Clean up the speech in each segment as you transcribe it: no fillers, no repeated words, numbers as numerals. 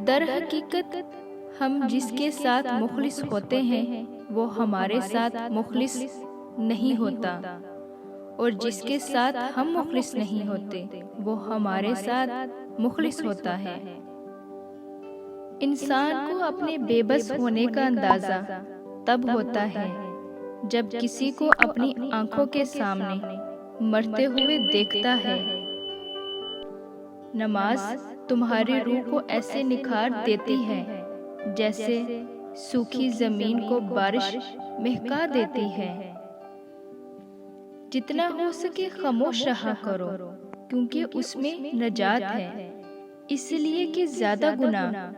در حقیقت ہم جس کے ساتھ مخلص ہوتے ہیں وہ ہمارے ساتھ مخلص نہیں ہوتا، اور جس کے ساتھ ہم مخلص نہیں ہوتے وہ ہمارے ساتھ مخلص ہوتا ہے۔ انسان کو اپنے بے بس ہونے کا اندازہ تب ہوتا ہے جب کسی کو اپنی آنکھوں کے سامنے مرتے ہوئے دیکھتا ہے۔ نماز تمہاری روح کو ایسے نکھار دیتی ہے جیسے سوکھی زمین کو بارش مہکا دیتی ہے۔ جتنا ہو سکے خاموش رہا کرو، کیونکہ اس میں نجات ہے، اس لیے کہ زیادہ گناہ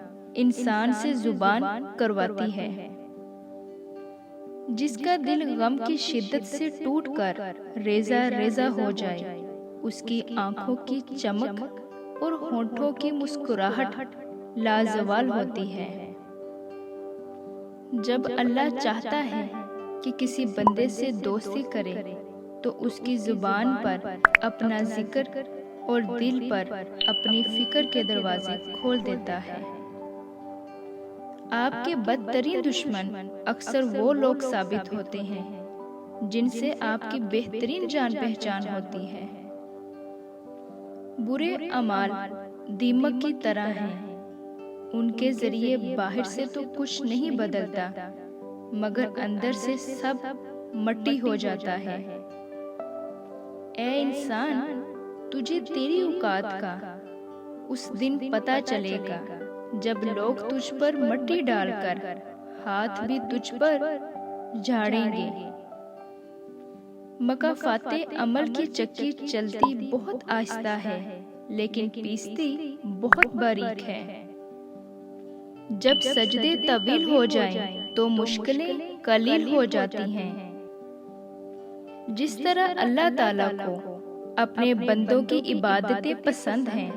انسان سے زبان کرواتی ہے۔ جس کا دل غم کی شدت سے ٹوٹ کر ریزہ ریزہ ہو جائے، اس کی آنکھوں کی چمک اور ہونٹوں کی مسکراہٹ لازوال ہوتی ہے۔ جب اللہ چاہتا ہے کہ کسی بندے سے دوستی کرے تو اس کی زبان پر اپنا ذکر اور دل پر اپنی فکر کے دروازے کھول دیتا ہے۔ آپ کے بدترین دشمن اکثر وہ لوگ ثابت ہوتے ہیں جن سے آپ کی بہترین جان پہچان ہوتی ہے۔ برے اعمال دیمک کی طرح ہیں، ان کے ذریعے باہر سے تو کچھ نہیں بدلتا مگر اندر سے سب مٹی ہو جاتا ہے۔ اے انسان، تجھے تیری اوقات کا اس دن پتہ چلے گا جب لوگ تجھ پر مٹی ڈال کر ہاتھ بھی تجھ پر جھاڑیں گے۔ مکافات عمل کی چکی چلتی بہت آہستہ ہے لیکن پیستی بہت باریک ہے۔ جب سجدے طویل ہو جائیں تو مشکلیں قلیل ہو جاتی ہیں۔ جس طرح اللہ تعالیٰ کو اپنے بندوں کی عبادتیں پسند ہیں،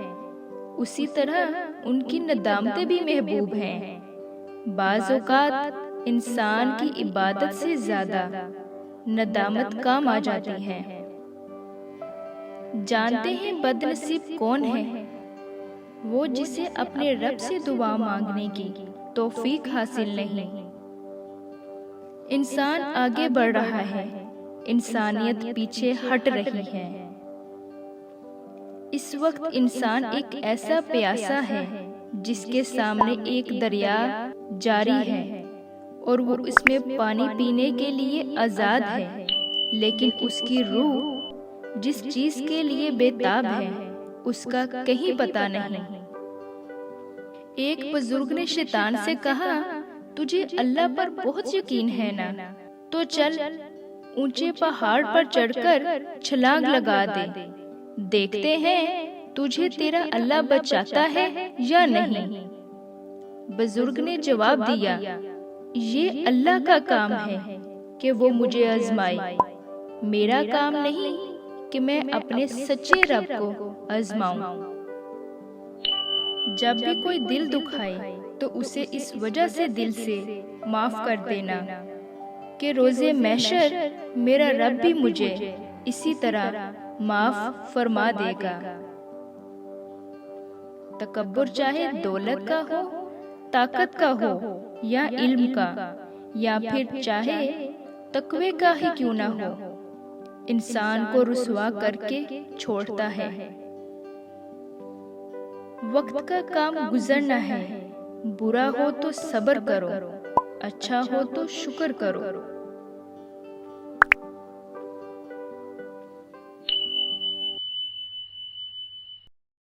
اسی طرح ان کی ندامتیں بھی محبوب ہیں۔ بعض اوقات انسان کی عبادت سے زیادہ ندامت کام آ جاتی ہے۔ جانتے ہیں بد نصیب کون ہے؟ وہ جسے اپنے رب سے دعا مانگنے کی توفیق حاصل نہیں۔ انسان آگے بڑھ رہا ہے، انسانیت پیچھے ہٹ رہی ہے۔ اس وقت انسان ایک ایسا پیاسا ہے جس کے سامنے ایک دریا جاری ہے اور وہ اس میں پانی پینے کے لیے آزاد ہے، لیکن اس کی روح جس چیز کے لیے بے تاب ہے اس کا کہیں پتہ نہیں۔ ایک بزرگ نے شیطان سے کہا، تجھے اللہ پر بہت یقین ہے نا، تو چل اونچے پہاڑ پر چڑھ کر چھلانگ لگا دے، دیکھتے ہیں تجھے تیرا اللہ بچاتا ہے یا نہیں۔ بزرگ نے جواب دیا، یہ اللہ کا کام ہے کہ وہ مجھے آزمائے، میرا کام نہیں کہ میں اپنے سچے رب کو آزماؤں۔ جب بھی کوئی دل دکھائے تو اسے اس وجہ سے دل سے معاف کر دینا کہ روز محشر میرا رب بھی مجھے اسی طرح معاف فرما دے گا۔ تکبر چاہے دولت کا ہو، طاقت کا ہو یا علم کا، یا پھر چاہے تقوی کا ہی کیوں نہ ہو، انسان کو رسوا کر کے چھوڑتا ہے۔ وقت کا کام گزرنا ہے، برا ہو تو صبر کرو، اچھا ہو تو شکر کرو۔